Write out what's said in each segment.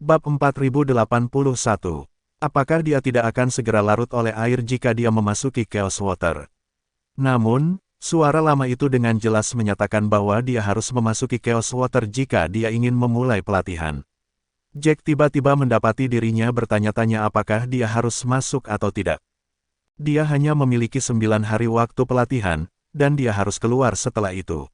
Bab 4081. Apakah dia tidak akan segera larut oleh air jika dia memasuki Chaos Water? Namun, suara lama itu dengan jelas menyatakan bahwa dia harus memasuki Chaos Water jika dia ingin memulai pelatihan. Jack tiba-tiba mendapati dirinya bertanya-tanya apakah dia harus masuk atau tidak. Dia hanya memiliki 9 hari waktu pelatihan, dan dia harus keluar setelah itu.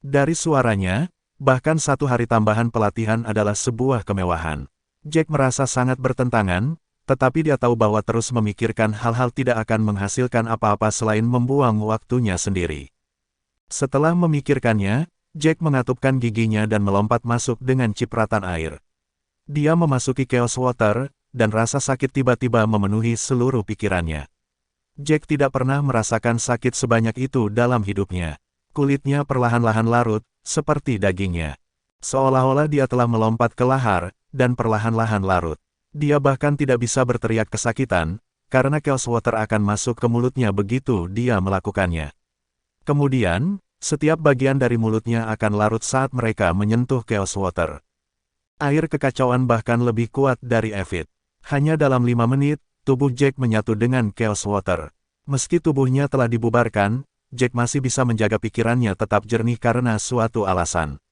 Dari suaranya, bahkan 1 hari tambahan pelatihan adalah sebuah kemewahan. Jack merasa sangat bertentangan, tetapi dia tahu bahwa terus memikirkan hal-hal tidak akan menghasilkan apa-apa selain membuang waktunya sendiri. Setelah memikirkannya, Jack mengatupkan giginya dan melompat masuk dengan cipratan air. Dia memasuki Chaos Water, dan rasa sakit tiba-tiba memenuhi seluruh pikirannya. Jack tidak pernah merasakan sakit sebanyak itu dalam hidupnya. Kulitnya perlahan-lahan larut, seperti dagingnya. Seolah-olah dia telah melompat ke lahar, dan perlahan-lahan larut. Dia bahkan tidak bisa berteriak kesakitan, karena Chaos Water akan masuk ke mulutnya begitu dia melakukannya. Kemudian, setiap bagian dari mulutnya akan larut saat mereka menyentuh Chaos Water. Air kekacauan bahkan lebih kuat dari Avid. Hanya dalam 5 menit, tubuh Jack menyatu dengan Chaos Water. Meski tubuhnya telah dibubarkan, Jack masih bisa menjaga pikirannya tetap jernih karena suatu alasan.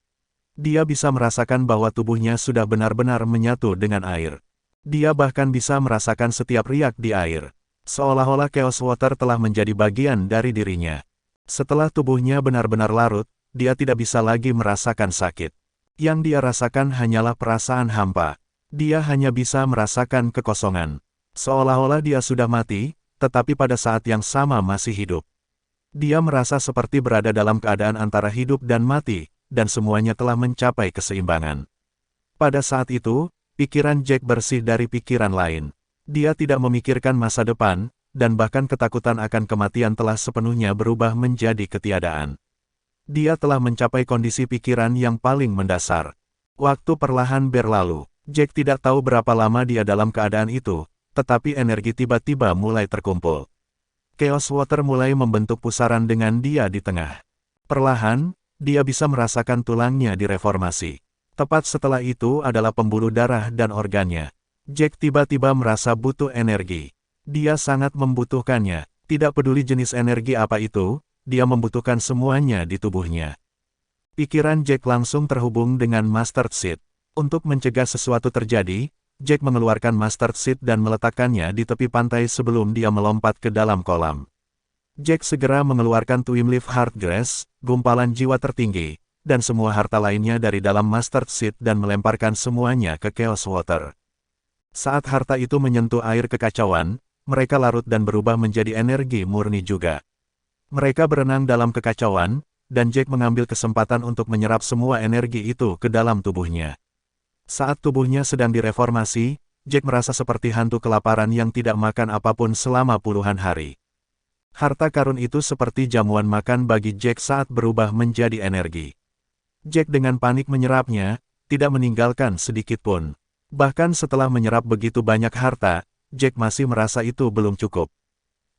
Dia bisa merasakan bahwa tubuhnya sudah benar-benar menyatu dengan air. Dia bahkan bisa merasakan setiap riak di air. Seolah-olah Chaos Water telah menjadi bagian dari dirinya. Setelah tubuhnya benar-benar larut, dia tidak bisa lagi merasakan sakit. Yang dia rasakan hanyalah perasaan hampa. Dia hanya bisa merasakan kekosongan. Seolah-olah dia sudah mati, tetapi pada saat yang sama masih hidup. Dia merasa seperti berada dalam keadaan antara hidup dan mati, dan semuanya telah mencapai keseimbangan. Pada saat itu, pikiran Jack bersih dari pikiran lain. Dia tidak memikirkan masa depan, dan bahkan ketakutan akan kematian telah sepenuhnya berubah menjadi ketiadaan. Dia telah mencapai kondisi pikiran yang paling mendasar. Waktu perlahan berlalu. Jack tidak tahu berapa lama dia dalam keadaan itu, tetapi energi tiba-tiba mulai terkumpul. Chaos Water mulai membentuk pusaran dengan dia di tengah. Perlahan, dia bisa merasakan tulangnya direformasi. Tepat setelah itu adalah pembuluh darah dan organnya. Jack tiba-tiba merasa butuh energi. Dia sangat membutuhkannya. Tidak peduli jenis energi apa itu, dia membutuhkan semuanya di tubuhnya. Pikiran Jack langsung terhubung dengan Mustard Seed. Untuk mencegah sesuatu terjadi, Jack mengeluarkan Mustard Seed dan meletakkannya di tepi pantai sebelum dia melompat ke dalam kolam. Jack segera mengeluarkan Twin Leaf Heartgrass, gumpalan jiwa tertinggi, dan semua harta lainnya dari dalam Mustard Seed dan melemparkan semuanya ke Chaos Water. Saat harta itu menyentuh air kekacauan, mereka larut dan berubah menjadi energi murni juga. Mereka berenang dalam kekacauan, dan Jack mengambil kesempatan untuk menyerap semua energi itu ke dalam tubuhnya. Saat tubuhnya sedang direformasi, Jack merasa seperti hantu kelaparan yang tidak makan apapun selama puluhan hari. Harta karun itu seperti jamuan makan bagi Jack saat berubah menjadi energi. Jack dengan panik menyerapnya, tidak meninggalkan sedikit pun. Bahkan setelah menyerap begitu banyak harta, Jack masih merasa itu belum cukup.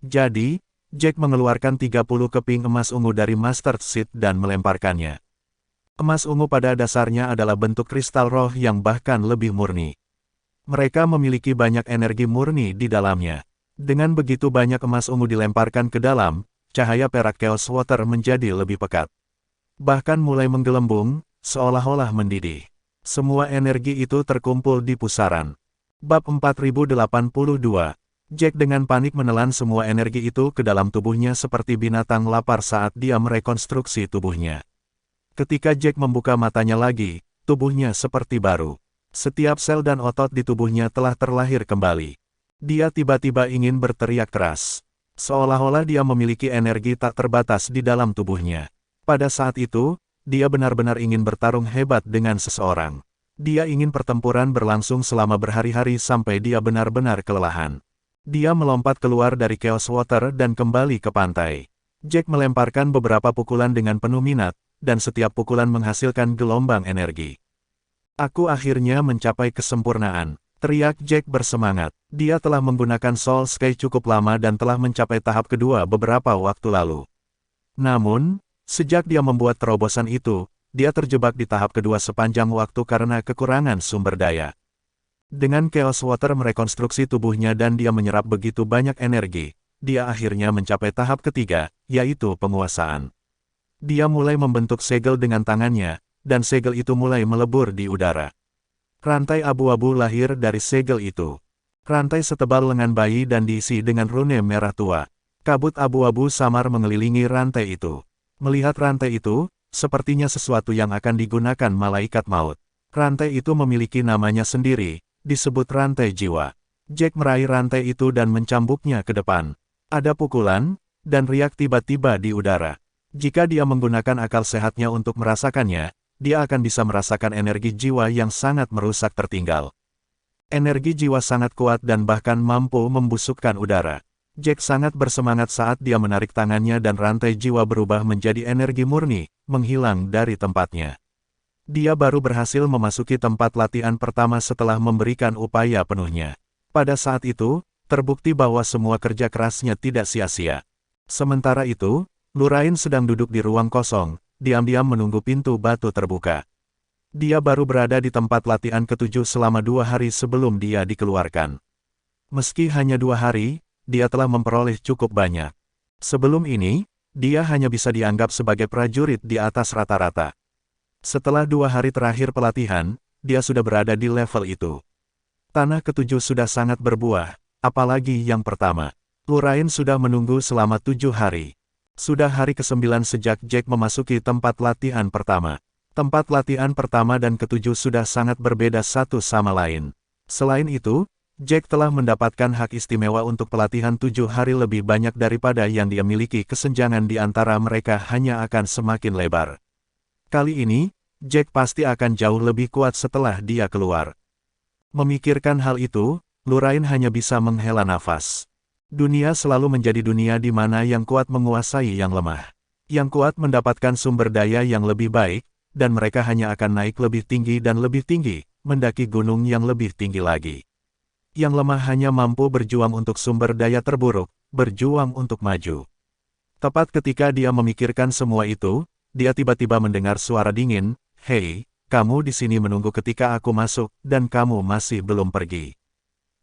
Jadi, Jack mengeluarkan 30 keping emas ungu dari Mustard Seed dan melemparkannya. Emas ungu pada dasarnya adalah bentuk kristal roh yang bahkan lebih murni. Mereka memiliki banyak energi murni di dalamnya. Dengan begitu banyak emas ungu dilemparkan ke dalam, cahaya perak Chaos Water menjadi lebih pekat. Bahkan mulai menggelembung, seolah-olah mendidih. Semua energi itu terkumpul di pusaran. Bab 4082. Jack dengan panik menelan semua energi itu ke dalam tubuhnya seperti binatang lapar saat dia merekonstruksi tubuhnya. Ketika Jack membuka matanya lagi, tubuhnya seperti baru. Setiap sel dan otot di tubuhnya telah terlahir kembali. Dia tiba-tiba ingin berteriak keras. Seolah-olah dia memiliki energi tak terbatas di dalam tubuhnya. Pada saat itu, dia benar-benar ingin bertarung hebat dengan seseorang. Dia ingin pertempuran berlangsung selama berhari-hari sampai dia benar-benar kelelahan. Dia melompat keluar dari Chaos Water dan kembali ke pantai. Jack melemparkan beberapa pukulan dengan penuh minat, dan setiap pukulan menghasilkan gelombang energi. Aku akhirnya mencapai kesempurnaan, teriak Jack bersemangat. Dia telah menggunakan Soul Sky cukup lama dan telah mencapai tahap kedua beberapa waktu lalu. Namun, sejak dia membuat terobosan itu, dia terjebak di tahap kedua sepanjang waktu karena kekurangan sumber daya. Dengan Chaos Water merekonstruksi tubuhnya dan dia menyerap begitu banyak energi, dia akhirnya mencapai tahap ketiga, yaitu penguasaan. Dia mulai membentuk segel dengan tangannya, dan segel itu mulai melebur di udara. Rantai abu-abu lahir dari segel itu. Rantai setebal lengan bayi dan diisi dengan rune merah tua. Kabut abu-abu samar mengelilingi rantai itu. Melihat rantai itu, sepertinya sesuatu yang akan digunakan malaikat maut. Rantai itu memiliki namanya sendiri, disebut rantai jiwa. Jack meraih rantai itu dan mencambuknya ke depan. Ada pukulan, dan riak tiba-tiba di udara. Jika dia menggunakan akal sehatnya untuk merasakannya, dia akan bisa merasakan energi jiwa yang sangat merusak tertinggal. Energi jiwa sangat kuat dan bahkan mampu membusukkan udara. Jack sangat bersemangat saat dia menarik tangannya dan rantai jiwa berubah menjadi energi murni, menghilang dari tempatnya. Dia baru berhasil memasuki tempat latihan pertama setelah memberikan upaya penuhnya. Pada saat itu, terbukti bahwa semua kerja kerasnya tidak sia-sia. Sementara itu, Lurain sedang duduk di ruang kosong, diam-diam menunggu pintu batu terbuka. Dia baru berada di tempat latihan ke-7 selama 2 hari sebelum dia dikeluarkan. Meski hanya 2 hari, dia telah memperoleh cukup banyak. Sebelum ini, dia hanya bisa dianggap sebagai prajurit di atas rata-rata. Setelah 2 hari terakhir pelatihan, dia sudah berada di level itu. Tanah ke-7 sudah sangat berbuah, apalagi yang pertama. Lurain sudah menunggu selama 7 hari. Sudah hari ke-9 sejak Jack memasuki tempat latihan pertama. Tempat latihan pertama dan ke-7 sudah sangat berbeda satu sama lain. Selain itu, Jack telah mendapatkan hak istimewa untuk pelatihan 7 hari lebih banyak daripada yang dia miliki. Kesenjangan di antara mereka hanya akan semakin lebar. Kali ini, Jack pasti akan jauh lebih kuat setelah dia keluar. Memikirkan hal itu, Lurain hanya bisa menghela nafas. Dunia selalu menjadi dunia di mana yang kuat menguasai yang lemah. Yang kuat mendapatkan sumber daya yang lebih baik, dan mereka hanya akan naik lebih tinggi dan lebih tinggi, mendaki gunung yang lebih tinggi lagi. Yang lemah hanya mampu berjuang untuk sumber daya terburuk, berjuang untuk maju. Tepat ketika dia memikirkan semua itu, dia tiba-tiba mendengar suara dingin, "Hei, kamu di sini menunggu ketika aku masuk, dan kamu masih belum pergi.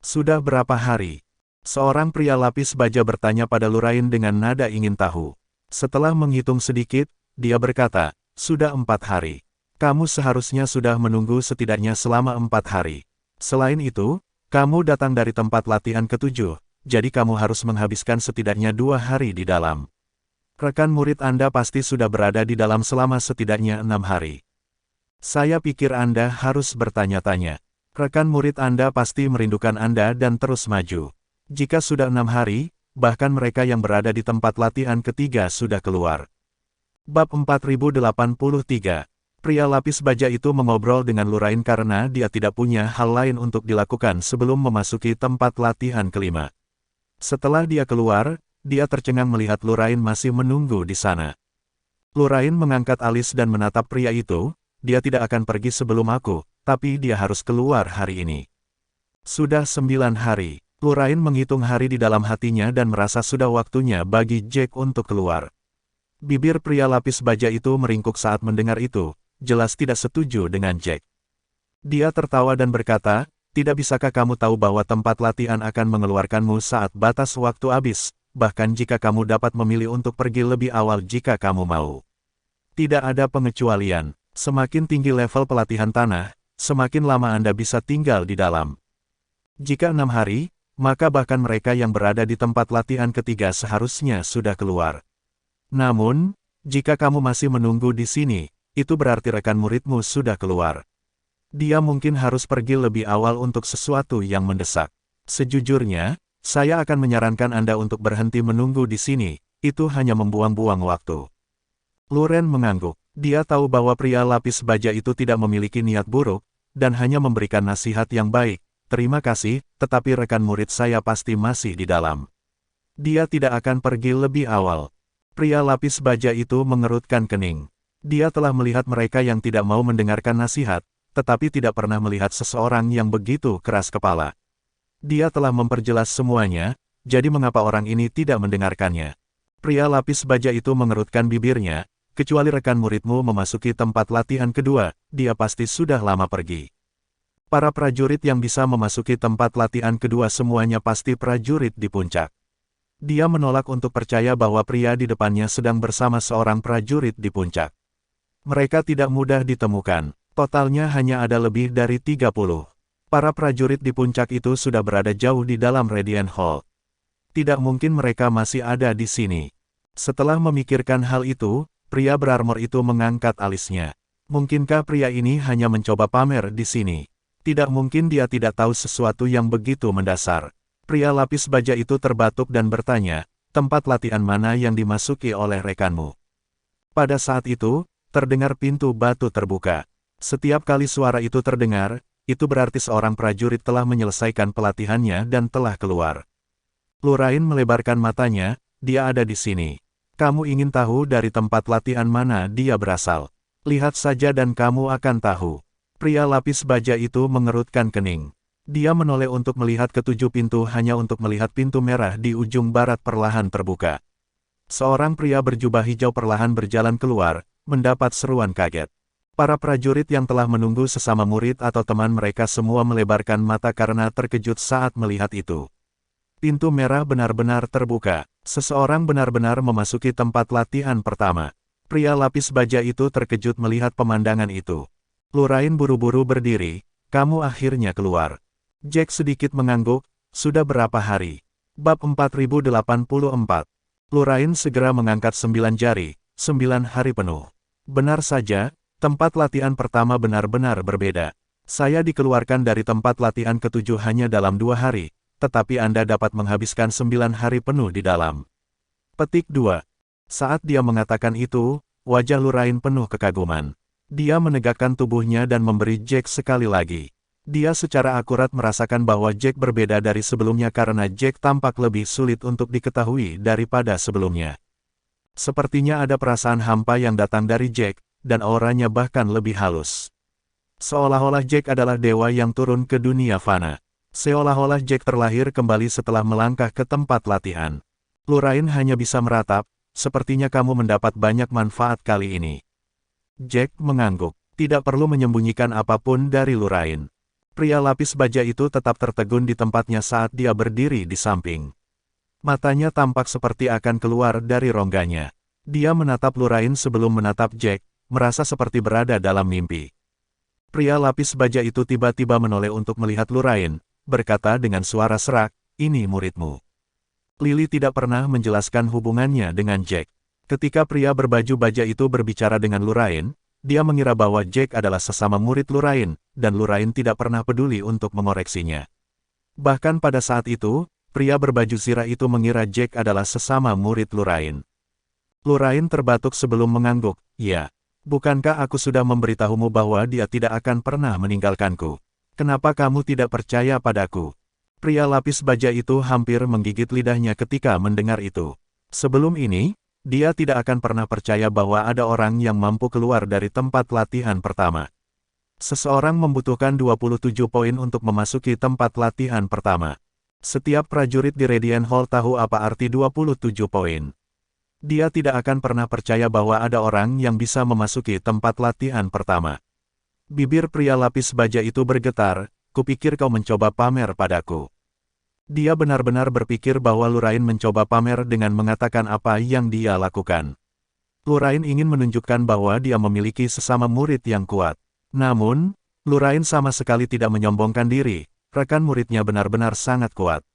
Sudah berapa hari?" Seorang pria lapis baja bertanya pada Lurain dengan nada ingin tahu. Setelah menghitung sedikit, dia berkata, "Sudah 4 hari. Kamu seharusnya sudah menunggu setidaknya selama 4 hari. Selain itu, kamu datang dari tempat latihan ke-7, jadi kamu harus menghabiskan setidaknya 2 hari di dalam. Rekan murid Anda pasti sudah berada di dalam selama setidaknya 6 hari. Saya pikir Anda harus bertanya-tanya. Rekan murid Anda pasti merindukan Anda dan terus maju. Jika sudah 6 hari, bahkan mereka yang berada di tempat latihan ketiga sudah keluar." Bab 4083. Pria lapis baja itu mengobrol dengan Lurain karena dia tidak punya hal lain untuk dilakukan sebelum memasuki tempat latihan kelima. Setelah dia keluar, dia tercengang melihat Lurain masih menunggu di sana. Lurain mengangkat alis dan menatap pria itu, "Dia tidak akan pergi sebelum aku, tapi dia harus keluar hari ini." Sudah 9 hari. Lurain menghitung hari di dalam hatinya dan merasa sudah waktunya bagi Jack untuk keluar. Bibir pria lapis baja itu meringkuk saat mendengar itu, jelas tidak setuju dengan Jack. Dia tertawa dan berkata, "Tidak bisakah kamu tahu bahwa tempat latihan akan mengeluarkanmu saat batas waktu habis, bahkan jika kamu dapat memilih untuk pergi lebih awal jika kamu mau. Tidak ada pengecualian, semakin tinggi level pelatihan tanah, semakin lama Anda bisa tinggal di dalam. Jika 6 hari, maka bahkan mereka yang berada di tempat latihan ketiga seharusnya sudah keluar. Namun, jika kamu masih menunggu di sini, itu berarti rekan muridmu sudah keluar. Dia mungkin harus pergi lebih awal untuk sesuatu yang mendesak. Sejujurnya, saya akan menyarankan Anda untuk berhenti menunggu di sini, itu hanya membuang-buang waktu." Luren mengangguk. Dia tahu bahwa pria lapis baja itu tidak memiliki niat buruk, dan hanya memberikan nasihat yang baik. "Terima kasih, tetapi rekan murid saya pasti masih di dalam. Dia tidak akan pergi lebih awal." Pria lapis baja itu mengerutkan kening. Dia telah melihat mereka yang tidak mau mendengarkan nasihat, tetapi tidak pernah melihat seseorang yang begitu keras kepala. Dia telah memperjelas semuanya, jadi mengapa orang ini tidak mendengarkannya? Pria lapis baja itu mengerutkan bibirnya, "Kecuali rekan muridmu memasuki tempat latihan kedua, dia pasti sudah lama pergi." Para prajurit yang bisa memasuki tempat latihan kedua semuanya pasti prajurit di puncak. Dia menolak untuk percaya bahwa pria di depannya sedang bersama seorang prajurit di puncak. Mereka tidak mudah ditemukan. Totalnya hanya ada lebih dari 30. Para prajurit di puncak itu sudah berada jauh di dalam Radiant Hall. Tidak mungkin mereka masih ada di sini. Setelah memikirkan hal itu, pria berarmor itu mengangkat alisnya. Mungkinkah pria ini hanya mencoba pamer di sini? Tidak mungkin dia tidak tahu sesuatu yang begitu mendasar. Pria lapis baja itu terbatuk dan bertanya, tempat latihan mana yang dimasuki oleh rekanmu? Pada saat itu, terdengar pintu batu terbuka. Setiap kali suara itu terdengar, itu berarti seorang prajurit telah menyelesaikan pelatihannya dan telah keluar. Lurain melebarkan matanya, dia ada di sini. Kamu ingin tahu dari tempat latihan mana dia berasal? Lihat saja dan kamu akan tahu. Pria lapis baja itu mengerutkan kening. Dia menoleh untuk melihat ketujuh pintu hanya untuk melihat pintu merah di ujung barat perlahan terbuka. Seorang pria berjubah hijau perlahan berjalan keluar, mendapat seruan kaget. Para prajurit yang telah menunggu sesama murid atau teman mereka semua melebarkan mata karena terkejut saat melihat itu. Pintu merah benar-benar terbuka. Seseorang benar-benar memasuki tempat latihan pertama. Pria lapis baja itu terkejut melihat pemandangan itu. Lurain buru-buru berdiri, kamu akhirnya keluar. Jack sedikit mengangguk, sudah berapa hari? Bab 4084. Lurain segera mengangkat 9 jari, 9 hari penuh. Benar saja, tempat latihan pertama benar-benar berbeda. Saya dikeluarkan dari tempat latihan ketujuh hanya dalam 2 hari, tetapi Anda dapat menghabiskan 9 hari penuh di dalam. Petik 2. Saat dia mengatakan itu, wajah Lurain penuh kekaguman. Dia menegakkan tubuhnya dan memberi Jack sekali lagi. Dia secara akurat merasakan bahwa Jack berbeda dari sebelumnya karena Jack tampak lebih sulit untuk diketahui daripada sebelumnya. Sepertinya ada perasaan hampa yang datang dari Jack, dan auranya bahkan lebih halus. Seolah-olah Jack adalah dewa yang turun ke dunia fana. Seolah-olah Jack terlahir kembali setelah melangkah ke tempat latihan. Lurain hanya bisa meratap, sepertinya kamu mendapat banyak manfaat kali ini. Jack mengangguk, tidak perlu menyembunyikan apapun dari Lurain. Pria lapis baja itu tetap tertegun di tempatnya saat dia berdiri di samping. Matanya tampak seperti akan keluar dari rongganya. Dia menatap Lurain sebelum menatap Jack, merasa seperti berada dalam mimpi. Pria lapis baja itu tiba-tiba menoleh untuk melihat Lurain, berkata dengan suara serak, ini muridmu. Lily tidak pernah menjelaskan hubungannya dengan Jack. Ketika pria berbaju baja itu berbicara dengan Lurain, dia mengira bahwa Jack adalah sesama murid Lurain, dan Lurain tidak pernah peduli untuk mengoreksinya. Bahkan pada saat itu, pria berbaju zirah itu mengira Jack adalah sesama murid Lurain. Lurain terbatuk sebelum mengangguk, ya. Bukankah aku sudah memberitahumu bahwa dia tidak akan pernah meninggalkanku? Kenapa kamu tidak percaya padaku? Pria lapis baja itu hampir menggigit lidahnya ketika mendengar itu. Sebelum ini, dia tidak akan pernah percaya bahwa ada orang yang mampu keluar dari tempat latihan pertama. Seseorang membutuhkan 27 poin untuk memasuki tempat latihan pertama. Setiap prajurit di Radiant Hall tahu apa arti 27 poin. Dia tidak akan pernah percaya bahwa ada orang yang bisa memasuki tempat latihan pertama. Bibir pria lapis baja itu bergetar, kupikir kau mencoba pamer padaku. Dia benar-benar berpikir bahwa Lurain mencoba pamer dengan mengatakan apa yang dia lakukan. Lurain ingin menunjukkan bahwa dia memiliki sesama murid yang kuat. Namun, Lurain sama sekali tidak menyombongkan diri, rekan muridnya benar-benar sangat kuat.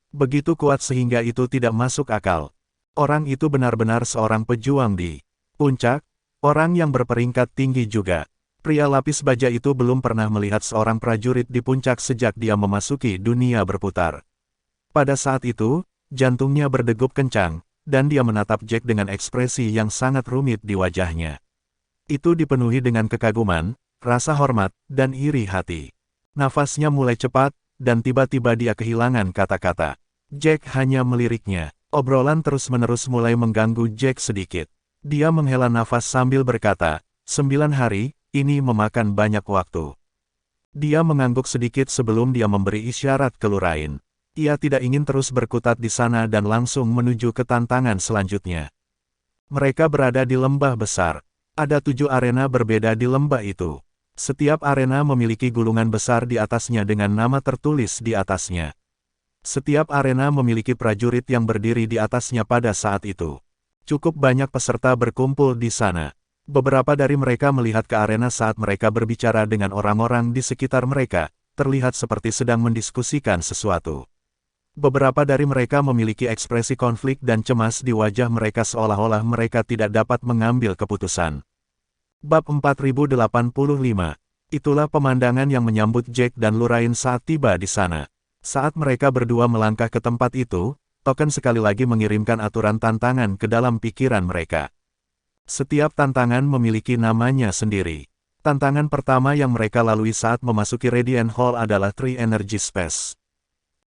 Begitu kuat sehingga itu tidak masuk akal. Orang itu benar-benar seorang pejuang di puncak, orang yang berperingkat tinggi juga. Pria lapis baja itu belum pernah melihat seorang prajurit di puncak sejak dia memasuki dunia berputar. Pada saat itu, jantungnya berdegup kencang, dan dia menatap Jack dengan ekspresi yang sangat rumit di wajahnya. Itu dipenuhi dengan kekaguman, rasa hormat, dan iri hati. Nafasnya mulai cepat, dan tiba-tiba dia kehilangan kata-kata. Jack hanya meliriknya. Obrolan terus-menerus mulai mengganggu Jack sedikit. Dia menghela nafas sambil berkata, 9 hari, ini memakan banyak waktu. Dia mengangguk sedikit sebelum dia memberi isyarat ke Lurain. Ia tidak ingin terus berkutat di sana dan langsung menuju ke tantangan selanjutnya. Mereka berada di lembah besar. Ada 7 arena berbeda di lembah itu. Setiap arena memiliki gulungan besar di atasnya dengan nama tertulis di atasnya. Setiap arena memiliki prajurit yang berdiri di atasnya pada saat itu. Cukup banyak peserta berkumpul di sana. Beberapa dari mereka melihat ke arena saat mereka berbicara dengan orang-orang di sekitar mereka, terlihat seperti sedang mendiskusikan sesuatu. Beberapa dari mereka memiliki ekspresi konflik dan cemas di wajah mereka seolah-olah mereka tidak dapat mengambil keputusan. Bab 4085. Itulah pemandangan yang menyambut Jack dan Lurain saat tiba di sana. Saat mereka berdua melangkah ke tempat itu, Token sekali lagi mengirimkan aturan tantangan ke dalam pikiran mereka. Setiap tantangan memiliki namanya sendiri. Tantangan pertama yang mereka lalui saat memasuki Radiant Hall adalah Tree Energy Space.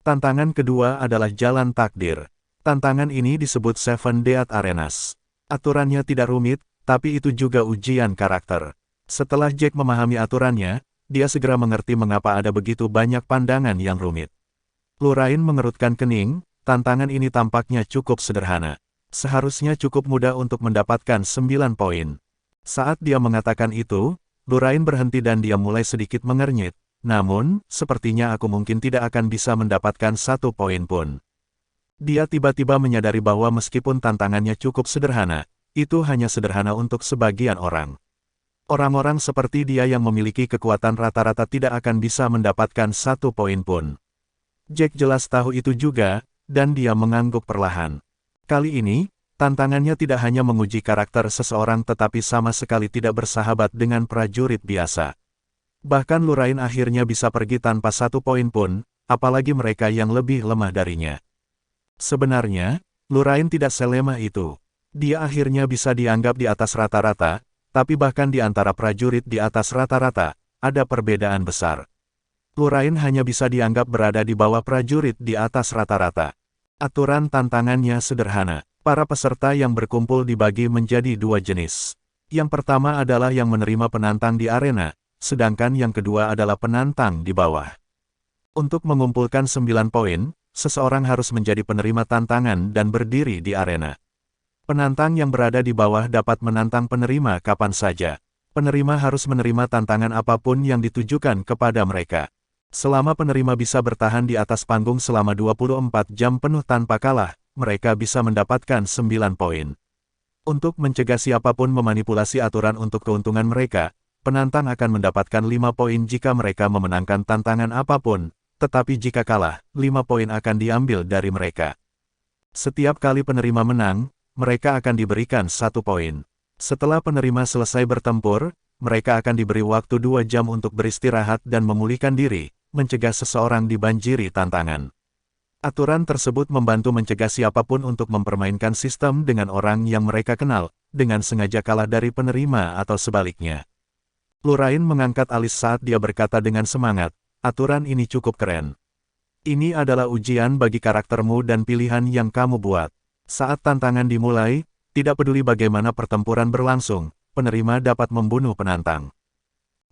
Tantangan kedua adalah Jalan Takdir. Tantangan ini disebut Seven Death Arenas. Aturannya tidak rumit, tapi itu juga ujian karakter. Setelah Jack memahami aturannya, dia segera mengerti mengapa ada begitu banyak pandangan yang rumit. Lurain mengerutkan kening, tantangan ini tampaknya cukup sederhana. Seharusnya cukup mudah untuk mendapatkan 9 poin. Saat dia mengatakan itu, Lurain berhenti dan dia mulai sedikit mengernyit. Namun, sepertinya aku mungkin tidak akan bisa mendapatkan 1 poin pun. Dia tiba-tiba menyadari bahwa meskipun tantangannya cukup sederhana, itu hanya sederhana untuk sebagian orang. Orang-orang seperti dia yang memiliki kekuatan rata-rata tidak akan bisa mendapatkan 1 poin pun. Jack jelas tahu itu juga, dan dia mengangguk perlahan. Kali ini, tantangannya tidak hanya menguji karakter seseorang tetapi sama sekali tidak bersahabat dengan prajurit biasa. Bahkan Lurain akhirnya bisa pergi tanpa 1 poin pun, apalagi mereka yang lebih lemah darinya. Sebenarnya, Lurain tidak selemah itu. Dia akhirnya bisa dianggap di atas rata-rata, tapi bahkan di antara prajurit di atas rata-rata, ada perbedaan besar. Lurain hanya bisa dianggap berada di bawah prajurit di atas rata-rata. Aturan tantangannya sederhana. Para peserta yang berkumpul dibagi menjadi 2 jenis. Yang pertama adalah yang menerima penantang di arena, sedangkan yang kedua adalah penantang di bawah. Untuk mengumpulkan 9 poin, seseorang harus menjadi penerima tantangan dan berdiri di arena. Penantang yang berada di bawah dapat menantang penerima kapan saja. Penerima harus menerima tantangan apapun yang ditujukan kepada mereka. Selama penerima bisa bertahan di atas panggung selama 24 jam penuh tanpa kalah, mereka bisa mendapatkan 9 poin. Untuk mencegah siapapun memanipulasi aturan untuk keuntungan mereka, penantang akan mendapatkan 5 poin jika mereka memenangkan tantangan apapun, tetapi jika kalah, 5 poin akan diambil dari mereka. Setiap kali penerima menang, mereka akan diberikan 1 poin. Setelah penerima selesai bertempur, mereka akan diberi waktu 2 jam untuk beristirahat dan memulihkan diri, mencegah seseorang dibanjiri tantangan. Aturan tersebut membantu mencegah siapapun untuk mempermainkan sistem dengan orang yang mereka kenal, dengan sengaja kalah dari penerima atau sebaliknya. Lurain mengangkat alis saat dia berkata dengan semangat, aturan ini cukup keren. Ini adalah ujian bagi karaktermu dan pilihan yang kamu buat. Saat tantangan dimulai, tidak peduli bagaimana pertempuran berlangsung, penerima dapat membunuh penantang.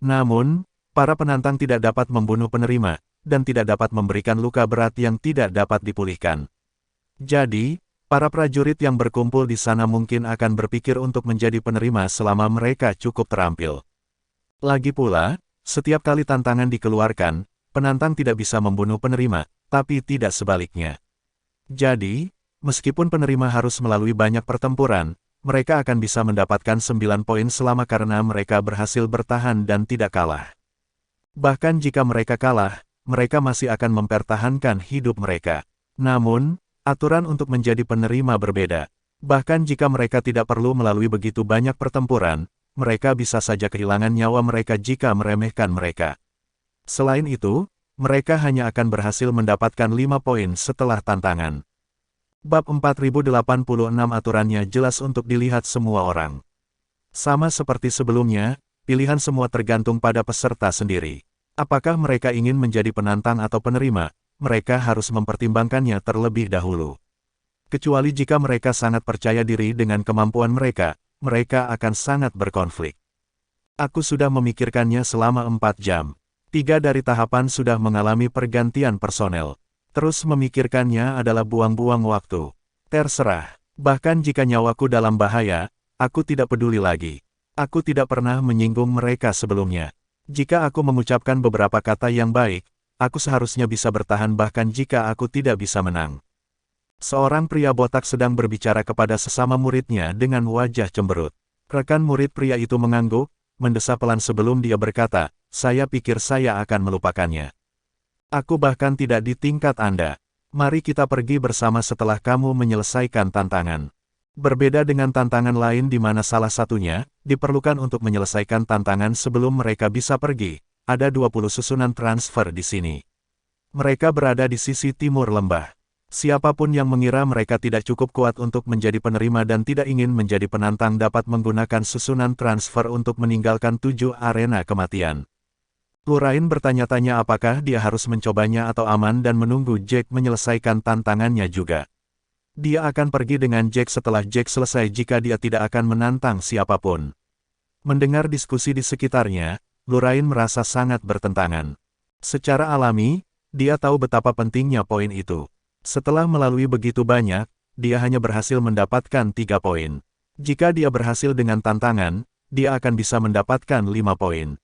Namun, para penantang tidak dapat membunuh penerima, dan tidak dapat memberikan luka berat yang tidak dapat dipulihkan. Jadi, para prajurit yang berkumpul di sana mungkin akan berpikir untuk menjadi penerima selama mereka cukup terampil. Lagi pula, setiap kali tantangan dikeluarkan, penantang tidak bisa membunuh penerima, tapi tidak sebaliknya. Jadi, meskipun penerima harus melalui banyak pertempuran, mereka akan bisa mendapatkan 9 poin selama karena mereka berhasil bertahan dan tidak kalah. Bahkan jika mereka kalah, mereka masih akan mempertahankan hidup mereka. Namun, aturan untuk menjadi penerima berbeda. Bahkan jika mereka tidak perlu melalui begitu banyak pertempuran, mereka bisa saja kehilangan nyawa mereka jika meremehkan mereka. Selain itu, mereka hanya akan berhasil mendapatkan 5 poin setelah tantangan. Bab 4086 aturannya jelas untuk dilihat semua orang. Sama seperti sebelumnya, pilihan semua tergantung pada peserta sendiri. Apakah mereka ingin menjadi penantang atau penerima, mereka harus mempertimbangkannya terlebih dahulu. Kecuali jika mereka sangat percaya diri dengan kemampuan mereka, mereka akan sangat berkonflik. Aku sudah memikirkannya selama 4 jam. 3 dari tahapan sudah mengalami pergantian personel. Terus memikirkannya adalah buang-buang waktu. Terserah. Bahkan jika nyawaku dalam bahaya, aku tidak peduli lagi. Aku tidak pernah menyinggung mereka sebelumnya. Jika aku mengucapkan beberapa kata yang baik, aku seharusnya bisa bertahan bahkan jika aku tidak bisa menang. Seorang pria botak sedang berbicara kepada sesama muridnya dengan wajah cemberut. Rekan murid pria itu mengangguk, mendesah pelan sebelum dia berkata, saya pikir saya akan melupakannya. Aku bahkan tidak di tingkat Anda. Mari kita pergi bersama setelah kamu menyelesaikan tantangan. Berbeda dengan tantangan lain di mana salah satunya, diperlukan untuk menyelesaikan tantangan sebelum mereka bisa pergi, ada 20 susunan transfer di sini. Mereka berada di sisi timur lembah. Siapapun yang mengira mereka tidak cukup kuat untuk menjadi penerima dan tidak ingin menjadi penantang dapat menggunakan susunan transfer untuk meninggalkan 7 arena kematian. Lurain bertanya-tanya apakah dia harus mencobanya atau aman dan menunggu Jack menyelesaikan tantangannya juga. Dia akan pergi dengan Jack setelah Jack selesai jika dia tidak akan menantang siapapun. Mendengar diskusi di sekitarnya, Lurain merasa sangat bertentangan. Secara alami, dia tahu betapa pentingnya poin itu. Setelah melalui begitu banyak, dia hanya berhasil mendapatkan 3 poin. Jika dia berhasil dengan tantangan, dia akan bisa mendapatkan 5 poin.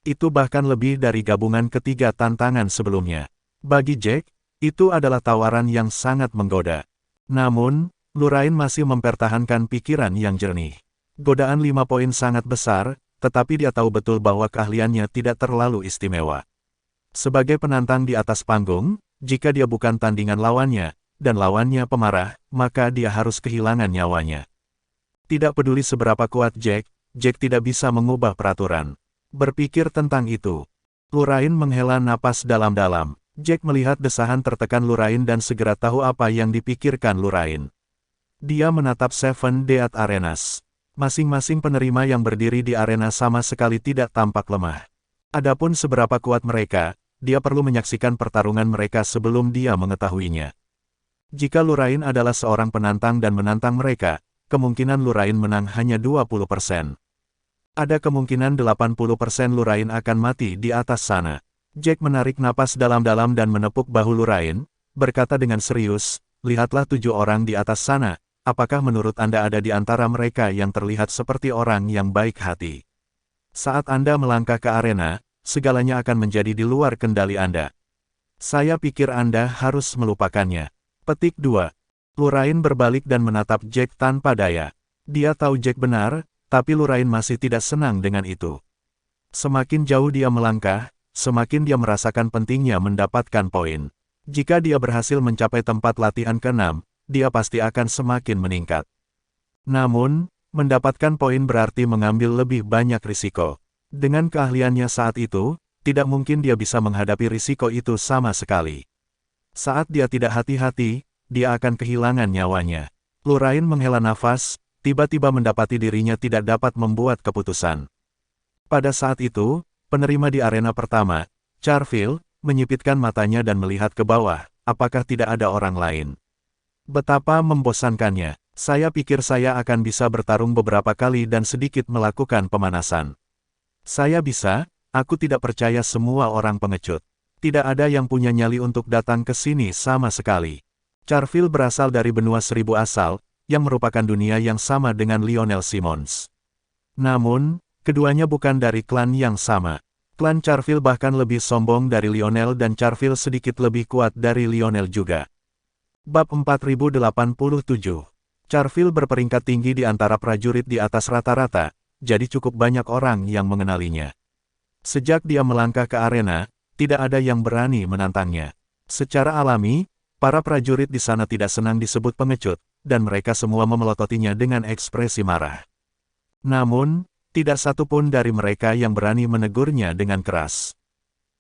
Itu bahkan lebih dari gabungan ketiga tantangan sebelumnya. Bagi Jack, itu adalah tawaran yang sangat menggoda. Namun, Lurain masih mempertahankan pikiran yang jernih. Godaan 5 poin sangat besar, tetapi dia tahu betul bahwa keahliannya tidak terlalu istimewa. Sebagai penantang di atas panggung, jika dia bukan tandingan lawannya, dan lawannya pemarah, maka dia harus kehilangan nyawanya. Tidak peduli seberapa kuat Jack, Jack tidak bisa mengubah peraturan. Berpikir tentang itu, Lurain menghela napas dalam-dalam. Jack melihat desahan tertekan Lurain dan segera tahu apa yang dipikirkan Lurain. Dia menatap Seven Death Arenas. Masing-masing penerima yang berdiri di arena sama sekali tidak tampak lemah. Adapun seberapa kuat mereka, dia perlu menyaksikan pertarungan mereka sebelum dia mengetahuinya. Jika Lurain adalah seorang penantang dan menantang mereka, kemungkinan Lurain menang hanya 20%. Ada kemungkinan 80% Lurain akan mati di atas sana. Jack menarik napas dalam-dalam dan menepuk bahu Lurain, berkata dengan serius, lihatlah 7 orang di atas sana, apakah menurut Anda ada di antara mereka yang terlihat seperti orang yang baik hati? Saat Anda melangkah ke arena, segalanya akan menjadi di luar kendali Anda. Saya pikir Anda harus melupakannya. Petik 2. Lurain berbalik dan menatap Jack tanpa daya. Dia tahu Jack benar, tapi Lurain masih tidak senang dengan itu. Semakin jauh dia melangkah, semakin dia merasakan pentingnya mendapatkan poin. Jika dia berhasil mencapai tempat latihan ke-6, dia pasti akan semakin meningkat. Namun, mendapatkan poin berarti mengambil lebih banyak risiko. Dengan keahliannya saat itu, tidak mungkin dia bisa menghadapi risiko itu sama sekali. Saat dia tidak hati-hati, dia akan kehilangan nyawanya. Lurain menghela nafas, tiba-tiba mendapati dirinya tidak dapat membuat keputusan. Pada saat itu, penerima di arena pertama, Charfield, menyipitkan matanya dan melihat ke bawah, apakah tidak ada orang lain. Betapa membosankannya, saya pikir saya akan bisa bertarung beberapa kali dan sedikit melakukan pemanasan. Saya bisa, aku tidak percaya semua orang pengecut. Tidak ada yang punya nyali untuk datang ke sini sama sekali. Charfield berasal dari benua seribu asal, yang merupakan dunia yang sama dengan Lionel Simmons. Namun, keduanya bukan dari klan yang sama. Klan Charfield bahkan lebih sombong dari Lionel dan Charfield sedikit lebih kuat dari Lionel juga. Bab 4087. Charfield berperingkat tinggi di antara prajurit di atas rata-rata, jadi cukup banyak orang yang mengenalinya. Sejak dia melangkah ke arena, tidak ada yang berani menantangnya. Secara alami, para prajurit di sana tidak senang disebut pengecut, dan mereka semua memelototinya dengan ekspresi marah. Namun, tidak satu pun dari mereka yang berani menegurnya dengan keras.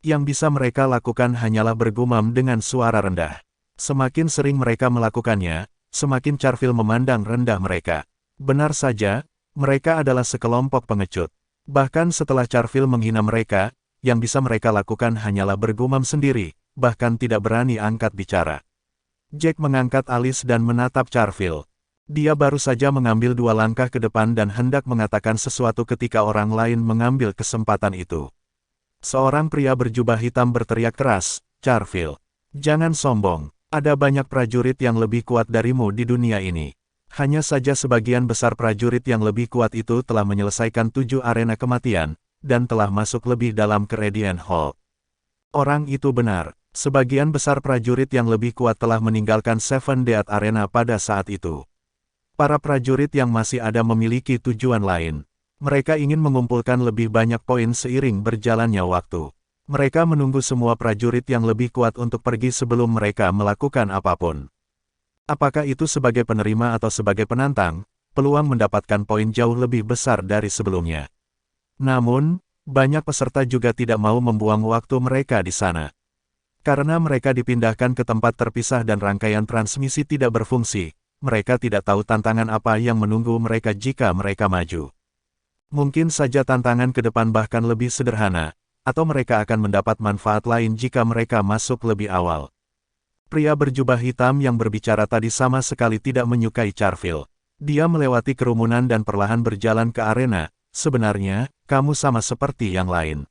Yang bisa mereka lakukan hanyalah bergumam dengan suara rendah. Semakin sering mereka melakukannya, semakin Charfield memandang rendah mereka. Benar saja, mereka adalah sekelompok pengecut. Bahkan setelah Charfield menghina mereka, yang bisa mereka lakukan hanyalah bergumam sendiri, bahkan tidak berani angkat bicara. Jack mengangkat alis dan menatap Charfield. Dia baru saja mengambil 2 langkah ke depan dan hendak mengatakan sesuatu ketika orang lain mengambil kesempatan itu. Seorang pria berjubah hitam berteriak keras, Charfield, jangan sombong, ada banyak prajurit yang lebih kuat darimu di dunia ini. Hanya saja sebagian besar prajurit yang lebih kuat itu telah menyelesaikan 7 arena kematian, dan telah masuk lebih dalam ke Radiant Hall. Orang itu benar. Sebagian besar prajurit yang lebih kuat telah meninggalkan Seven Death Arena pada saat itu. Para prajurit yang masih ada memiliki tujuan lain. Mereka ingin mengumpulkan lebih banyak poin seiring berjalannya waktu. Mereka menunggu semua prajurit yang lebih kuat untuk pergi sebelum mereka melakukan apapun. Apakah itu sebagai penerima atau sebagai penantang, peluang mendapatkan poin jauh lebih besar dari sebelumnya. Namun, banyak peserta juga tidak mau membuang waktu mereka di sana. Karena mereka dipindahkan ke tempat terpisah dan rangkaian transmisi tidak berfungsi, mereka tidak tahu tantangan apa yang menunggu mereka jika mereka maju. Mungkin saja tantangan ke depan bahkan lebih sederhana, atau mereka akan mendapat manfaat lain jika mereka masuk lebih awal. Pria berjubah hitam yang berbicara tadi sama sekali tidak menyukai Charville. Dia melewati kerumunan dan perlahan berjalan ke arena. Sebenarnya, kamu sama seperti yang lain.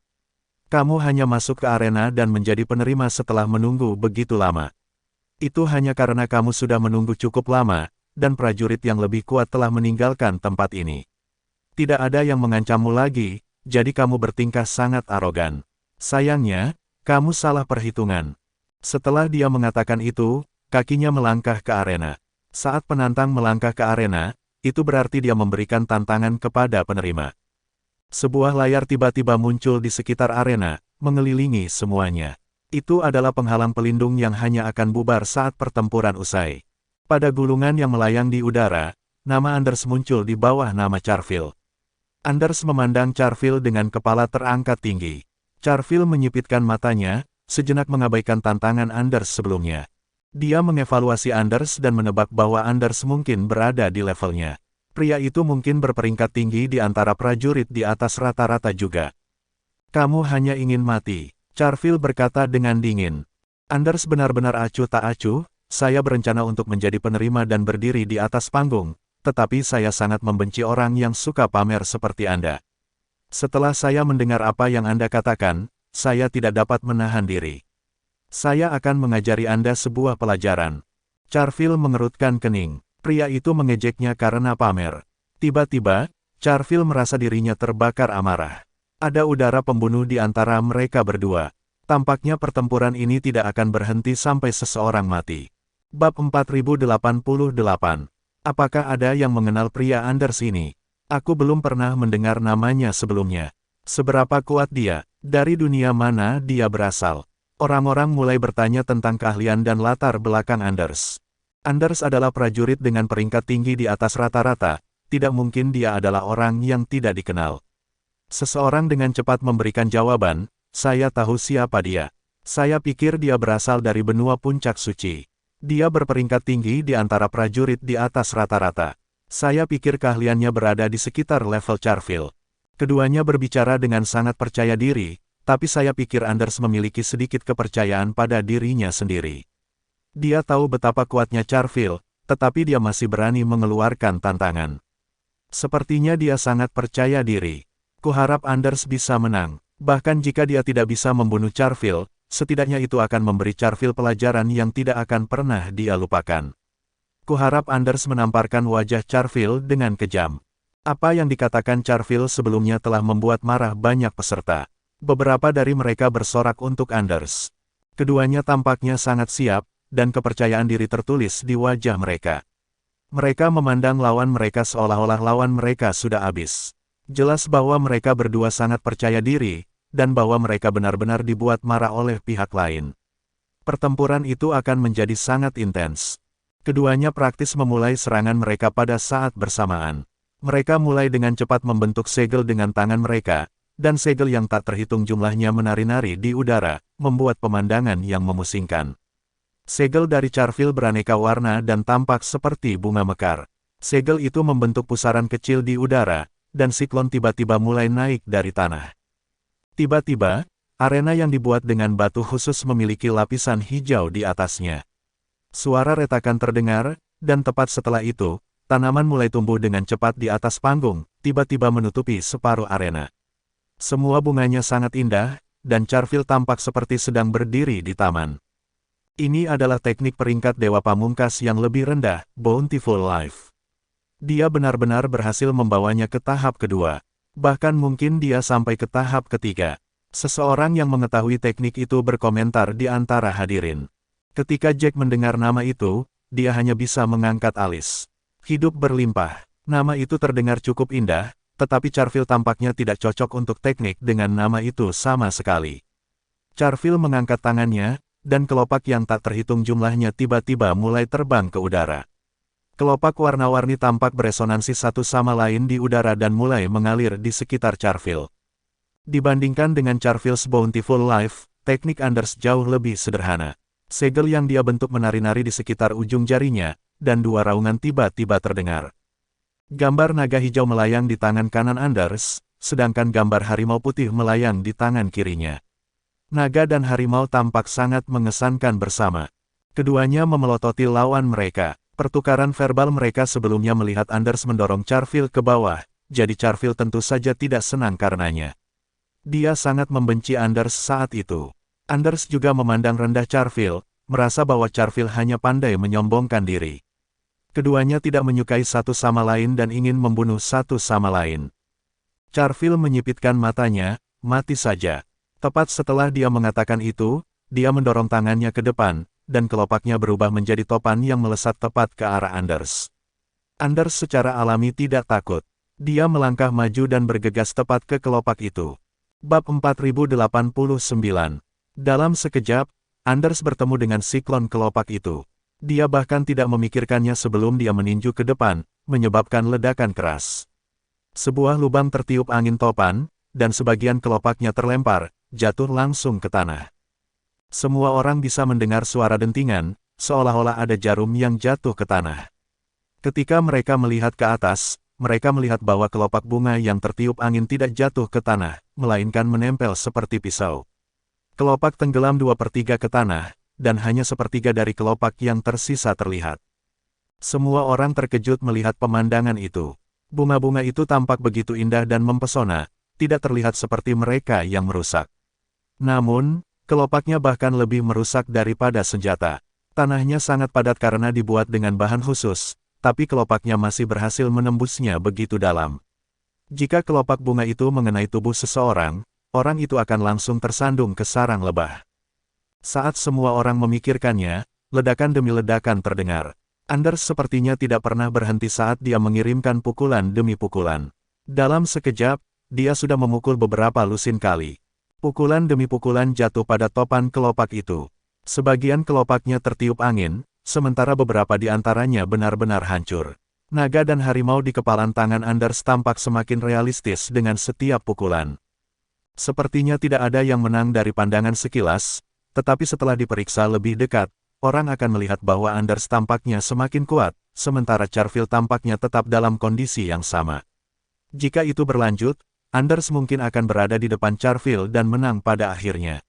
Kamu hanya masuk ke arena dan menjadi penerima setelah menunggu begitu lama. Itu hanya karena kamu sudah menunggu cukup lama, dan prajurit yang lebih kuat telah meninggalkan tempat ini. Tidak ada yang mengancammu lagi, jadi kamu bertingkah sangat arogan. Sayangnya, kamu salah perhitungan. Setelah dia mengatakan itu, kakinya melangkah ke arena. Saat penantang melangkah ke arena, itu berarti dia memberikan tantangan kepada penerima. Sebuah layar tiba-tiba muncul di sekitar arena, mengelilingi semuanya. Itu adalah penghalang pelindung yang hanya akan bubar saat pertempuran usai. Pada gulungan yang melayang di udara, nama Anders muncul di bawah nama Charville. Anders memandang Charville dengan kepala terangkat tinggi. Charville menyipitkan matanya, sejenak mengabaikan tantangan Anders sebelumnya. Dia mengevaluasi Anders dan menebak bahwa Anders mungkin berada di levelnya. Pria itu mungkin berperingkat tinggi di antara prajurit di atas rata-rata juga. Kamu hanya ingin mati, Charville berkata dengan dingin. Anders benar-benar acuh tak acuh, saya berencana untuk menjadi penerima dan berdiri di atas panggung, tetapi saya sangat membenci orang yang suka pamer seperti Anda. Setelah saya mendengar apa yang Anda katakan, saya tidak dapat menahan diri. Saya akan mengajari Anda sebuah pelajaran. Charville mengerutkan kening. Pria itu mengejeknya karena pamer. Tiba-tiba, Charville merasa dirinya terbakar amarah. Ada udara pembunuh di antara mereka berdua. Tampaknya pertempuran ini tidak akan berhenti sampai seseorang mati. Bab 4088. Apakah ada yang mengenal pria Anders ini? Aku belum pernah mendengar namanya sebelumnya. Seberapa kuat dia? Dari dunia mana dia berasal? Orang-orang mulai bertanya tentang keahlian dan latar belakang Anders. Anders adalah prajurit dengan peringkat tinggi di atas rata-rata, tidak mungkin dia adalah orang yang tidak dikenal. Seseorang dengan cepat memberikan jawaban, saya tahu siapa dia. Saya pikir dia berasal dari benua puncak suci. Dia berperingkat tinggi di antara prajurit di atas rata-rata. Saya pikir keahliannya berada di sekitar level Charville. Keduanya berbicara dengan sangat percaya diri, tapi saya pikir Anders memiliki sedikit kepercayaan pada dirinya sendiri. Dia tahu betapa kuatnya Charville, tetapi dia masih berani mengeluarkan tantangan. Sepertinya dia sangat percaya diri. Kuharap Anders bisa menang. Bahkan jika dia tidak bisa membunuh Charville, setidaknya itu akan memberi Charville pelajaran yang tidak akan pernah dia lupakan. Kuharap Anders menamparkan wajah Charville dengan kejam. Apa yang dikatakan Charville sebelumnya telah membuat marah banyak peserta. Beberapa dari mereka bersorak untuk Anders. Keduanya tampaknya sangat siap, dan kepercayaan diri tertulis di wajah mereka. Mereka memandang lawan mereka seolah-olah lawan mereka sudah habis. Jelas bahwa mereka berdua sangat percaya diri, dan bahwa mereka benar-benar dibuat marah oleh pihak lain. Pertempuran itu akan menjadi sangat intens. Keduanya praktis memulai serangan mereka pada saat bersamaan. Mereka mulai dengan cepat membentuk segel dengan tangan mereka, dan segel yang tak terhitung jumlahnya menari-nari di udara, membuat pemandangan yang memusingkan. Segel dari Charville beraneka warna dan tampak seperti bunga mekar. Segel itu membentuk pusaran kecil di udara, dan siklon tiba-tiba mulai naik dari tanah. Tiba-tiba, arena yang dibuat dengan batu khusus memiliki lapisan hijau di atasnya. Suara retakan terdengar, dan tepat setelah itu, tanaman mulai tumbuh dengan cepat di atas panggung, tiba-tiba menutupi separuh arena. Semua bunganya sangat indah, dan Charville tampak seperti sedang berdiri di taman. Ini adalah teknik peringkat Dewa Pamungkas yang lebih rendah, Bountiful Life. Dia benar-benar berhasil membawanya ke tahap kedua. Bahkan mungkin dia sampai ke tahap ketiga. Seseorang yang mengetahui teknik itu berkomentar di antara hadirin. Ketika Jack mendengar nama itu, dia hanya bisa mengangkat alis. Hidup berlimpah. Nama itu terdengar cukup indah, tetapi Charfield tampaknya tidak cocok untuk teknik dengan nama itu sama sekali. Charfield mengangkat tangannya, dan kelopak yang tak terhitung jumlahnya tiba-tiba mulai terbang ke udara. Kelopak warna-warni tampak beresonansi satu sama lain di udara dan mulai mengalir di sekitar Charfield. Dibandingkan dengan Charfield's Bountiful Life, teknik Anders jauh lebih sederhana. Segel yang dia bentuk menari-nari di sekitar ujung jarinya, dan dua raungan tiba-tiba terdengar. Gambar naga hijau melayang di tangan kanan Anders, sedangkan gambar harimau putih melayang di tangan kirinya. Naga dan harimau tampak sangat mengesankan bersama. Keduanya memelototi lawan mereka. Pertukaran verbal mereka sebelumnya melihat Anders mendorong Charfield ke bawah, jadi Charfield tentu saja tidak senang karenanya. Dia sangat membenci Anders saat itu. Anders juga memandang rendah Charfield, merasa bahwa Charfield hanya pandai menyombongkan diri. Keduanya tidak menyukai satu sama lain dan ingin membunuh satu sama lain. Charfield menyipitkan matanya, mati saja. Tepat setelah dia mengatakan itu, dia mendorong tangannya ke depan, dan kelopaknya berubah menjadi topan yang melesat tepat ke arah Anders. Anders secara alami tidak takut. Dia melangkah maju dan bergegas tepat ke kelopak itu. Bab 4089. Dalam sekejap, Anders bertemu dengan siklon kelopak itu. Dia bahkan tidak memikirkannya sebelum dia meninju ke depan, menyebabkan ledakan keras. Sebuah lubang tertiup angin topan, dan sebagian kelopaknya terlempar, jatuh langsung ke tanah. Semua orang bisa mendengar suara dentingan, seolah-olah ada jarum yang jatuh ke tanah. Ketika mereka melihat ke atas, mereka melihat bahwa kelopak bunga yang tertiup angin tidak jatuh ke tanah, melainkan menempel seperti pisau. Kelopak tenggelam 2/3 ke tanah, dan hanya 1/3 dari kelopak yang tersisa terlihat. Semua orang terkejut melihat pemandangan itu. Bunga-bunga itu tampak begitu indah dan mempesona, tidak terlihat seperti mereka yang merusak. Namun, kelopaknya bahkan lebih merusak daripada senjata. Tanahnya sangat padat karena dibuat dengan bahan khusus, tapi kelopaknya masih berhasil menembusnya begitu dalam. Jika kelopak bunga itu mengenai tubuh seseorang, orang itu akan langsung tersandung ke sarang lebah. Saat semua orang memikirkannya, ledakan demi ledakan terdengar. Anders sepertinya tidak pernah berhenti saat dia mengirimkan pukulan demi pukulan. Dalam sekejap, dia sudah memukul beberapa lusin kali. Pukulan demi pukulan jatuh pada topan kelopak itu. Sebagian kelopaknya tertiup angin, sementara beberapa di antaranya benar-benar hancur. Naga dan harimau di kepalan tangan Anders tampak semakin realistis dengan setiap pukulan. Sepertinya tidak ada yang menang dari pandangan sekilas, tetapi setelah diperiksa lebih dekat, orang akan melihat bahwa Anders tampaknya semakin kuat, sementara Charfield tampaknya tetap dalam kondisi yang sama. Jika itu berlanjut, Anders mungkin akan berada di depan Charfield dan menang pada akhirnya.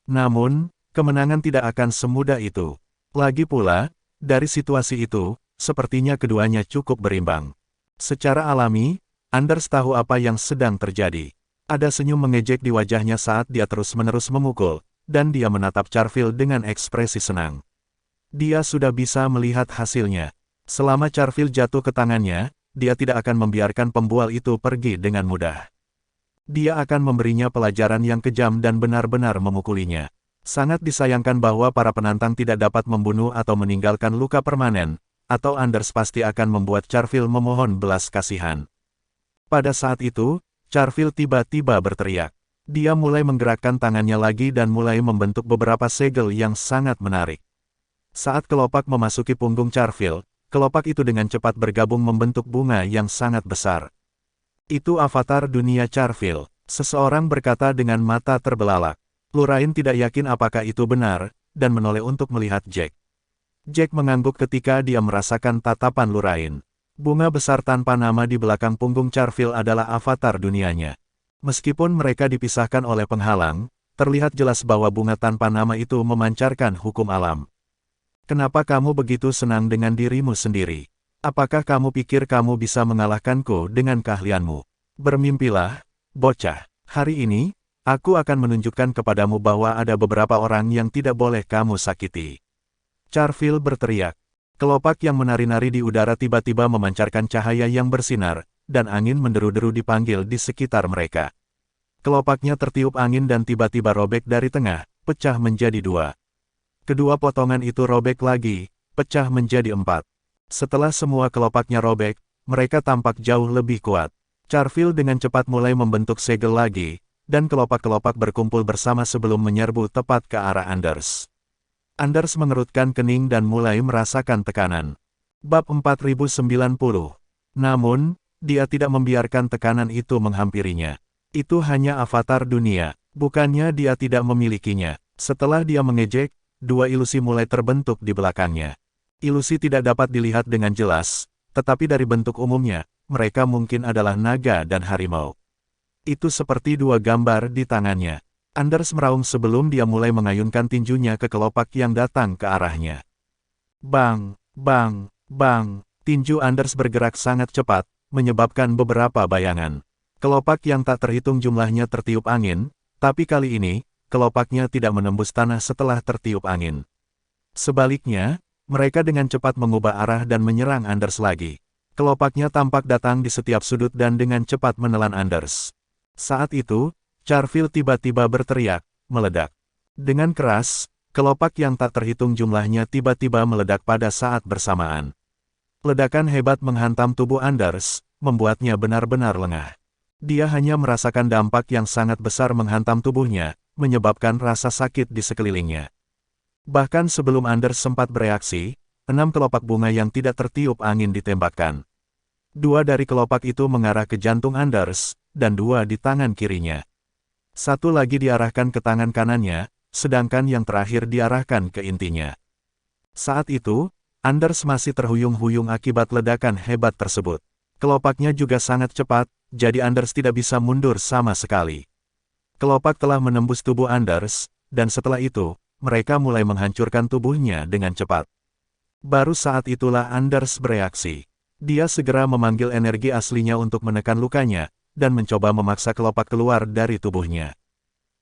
Namun, kemenangan tidak akan semudah itu. Lagi pula, dari situasi itu, sepertinya keduanya cukup berimbang. Secara alami, Anders tahu apa yang sedang terjadi. Ada senyum mengejek di wajahnya saat dia terus-menerus memukul, dan dia menatap Charfield dengan ekspresi senang. Dia sudah bisa melihat hasilnya. Selama Charfield jatuh ke tangannya, dia tidak akan membiarkan pembual itu pergi dengan mudah. Dia akan memberinya pelajaran yang kejam dan benar-benar memukulinya. Sangat disayangkan bahwa para penantang tidak dapat membunuh atau meninggalkan luka permanen, atau Anders pasti akan membuat Charfield memohon belas kasihan. Pada saat itu, Charfield tiba-tiba berteriak. Dia mulai menggerakkan tangannya lagi dan mulai membentuk beberapa segel yang sangat menarik. Saat kelopak memasuki punggung Charfield, kelopak itu dengan cepat bergabung membentuk bunga yang sangat besar. Itu avatar dunia Charfield, seseorang berkata dengan mata terbelalak. Lurain tidak yakin apakah itu benar, dan menoleh untuk melihat Jack. Jack mengangguk ketika dia merasakan tatapan Lurain. Bunga besar tanpa nama di belakang punggung Charfield adalah avatar dunianya. Meskipun mereka dipisahkan oleh penghalang, terlihat jelas bahwa bunga tanpa nama itu memancarkan hukum alam. Kenapa kamu begitu senang dengan dirimu sendiri? Apakah kamu pikir kamu bisa mengalahkanku dengan keahlianmu? Bermimpilah, bocah. Hari ini, aku akan menunjukkan kepadamu bahwa ada beberapa orang yang tidak boleh kamu sakiti. Charfield berteriak. Kelopak yang menari-nari di udara tiba-tiba memancarkan cahaya yang bersinar, dan angin menderu-deru dipanggil di sekitar mereka. Kelopaknya tertiup angin dan tiba-tiba robek dari tengah, pecah menjadi dua. Kedua potongan itu robek lagi, pecah menjadi empat. Setelah semua kelopaknya robek, mereka tampak jauh lebih kuat. Charfield dengan cepat mulai membentuk segel lagi, dan kelopak-kelopak berkumpul bersama sebelum menyerbu tepat ke arah Anders. Anders mengerutkan kening dan mulai merasakan tekanan. Bab 4090. Namun, dia tidak membiarkan tekanan itu menghampirinya. Itu hanya avatar dunia, bukannya dia tidak memilikinya. Setelah dia mengejek, dua ilusi mulai terbentuk di belakangnya. Ilusi tidak dapat dilihat dengan jelas, tetapi dari bentuk umumnya, mereka mungkin adalah naga dan harimau. Itu seperti dua gambar di tangannya. Anders meraung sebelum dia mulai mengayunkan tinjunya ke kelopak yang datang ke arahnya. Bang, bang, bang, tinju Anders bergerak sangat cepat, menyebabkan beberapa bayangan. Kelopak yang tak terhitung jumlahnya tertiup angin, tapi kali ini, kelopaknya tidak menembus tanah setelah tertiup angin. Sebaliknya, mereka dengan cepat mengubah arah dan menyerang Anders lagi. Kelopaknya tampak datang di setiap sudut dan dengan cepat menelan Anders. Saat itu, Charfield tiba-tiba berteriak, meledak. Dengan keras, kelopak yang tak terhitung jumlahnya tiba-tiba meledak pada saat bersamaan. Ledakan hebat menghantam tubuh Anders, membuatnya benar-benar lengah. Dia hanya merasakan dampak yang sangat besar menghantam tubuhnya, menyebabkan rasa sakit di sekelilingnya. Bahkan sebelum Anders sempat bereaksi, 6 kelopak bunga yang tidak tertiup angin ditembakkan. 2 dari kelopak itu mengarah ke jantung Anders, dan 2 di tangan kirinya. 1 lagi diarahkan ke tangan kanannya, sedangkan yang terakhir diarahkan ke intinya. Saat itu, Anders masih terhuyung-huyung akibat ledakan hebat tersebut. Kelopaknya juga sangat cepat, jadi Anders tidak bisa mundur sama sekali. Kelopak telah menembus tubuh Anders, dan setelah itu, mereka mulai menghancurkan tubuhnya dengan cepat. Baru saat itulah Anders bereaksi. Dia segera memanggil energi aslinya untuk menekan lukanya, dan mencoba memaksa kelopak keluar dari tubuhnya.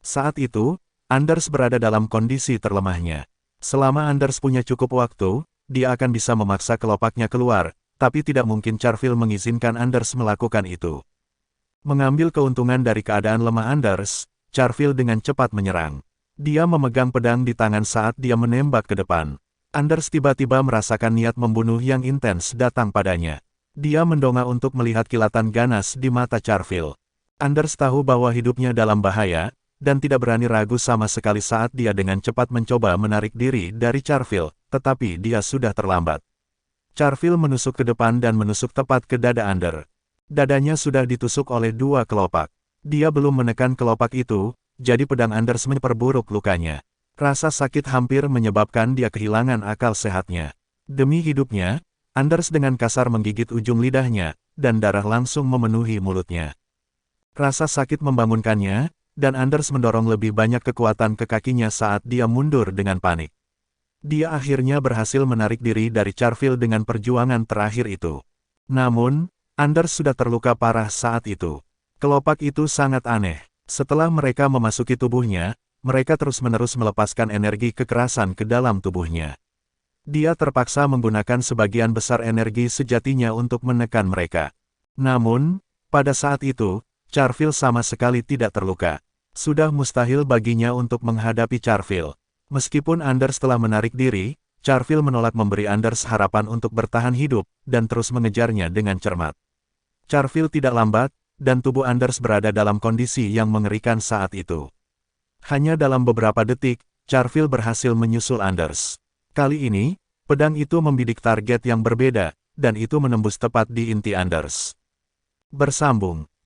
Saat itu, Anders berada dalam kondisi terlemahnya. Selama Anders punya cukup waktu, dia akan bisa memaksa kelopaknya keluar, tapi tidak mungkin Charfield mengizinkan Anders melakukan itu. Mengambil keuntungan dari keadaan lemah Anders, Charfield dengan cepat menyerang. Dia memegang pedang di tangan saat dia menembak ke depan. Anders tiba-tiba merasakan niat membunuh yang intens datang padanya. Dia mendongak untuk melihat kilatan ganas di mata Charfield. Anders tahu bahwa hidupnya dalam bahaya, dan tidak berani ragu sama sekali saat dia dengan cepat mencoba menarik diri dari Charfield, tetapi dia sudah terlambat. Charfield menusuk ke depan dan menusuk tepat ke dada Anders. Dadanya sudah ditusuk oleh 2 kelopak. Dia belum menekan kelopak itu, jadi pedang Anders memperburuk lukanya. Rasa sakit hampir menyebabkan dia kehilangan akal sehatnya. Demi hidupnya, Anders dengan kasar menggigit ujung lidahnya, dan darah langsung memenuhi mulutnya. Rasa sakit membangunkannya, dan Anders mendorong lebih banyak kekuatan ke kakinya saat dia mundur dengan panik. Dia akhirnya berhasil menarik diri dari Charfield dengan perjuangan terakhir itu. Namun, Anders sudah terluka parah saat itu. Kelopak itu sangat aneh. Setelah mereka memasuki tubuhnya, mereka terus-menerus melepaskan energi kekerasan ke dalam tubuhnya. Dia terpaksa menggunakan sebagian besar energi sejatinya untuk menekan mereka. Namun, pada saat itu, Charfield sama sekali tidak terluka. Sudah mustahil baginya untuk menghadapi Charfield. Meskipun Anders telah menarik diri, Charfield menolak memberi Anders harapan untuk bertahan hidup, dan terus mengejarnya dengan cermat. Charfield tidak lambat, dan tubuh Anders berada dalam kondisi yang mengerikan saat itu. Hanya dalam beberapa detik, Charfield berhasil menyusul Anders. Kali ini, pedang itu membidik target yang berbeda, dan itu menembus tepat di inti Anders. Bersambung.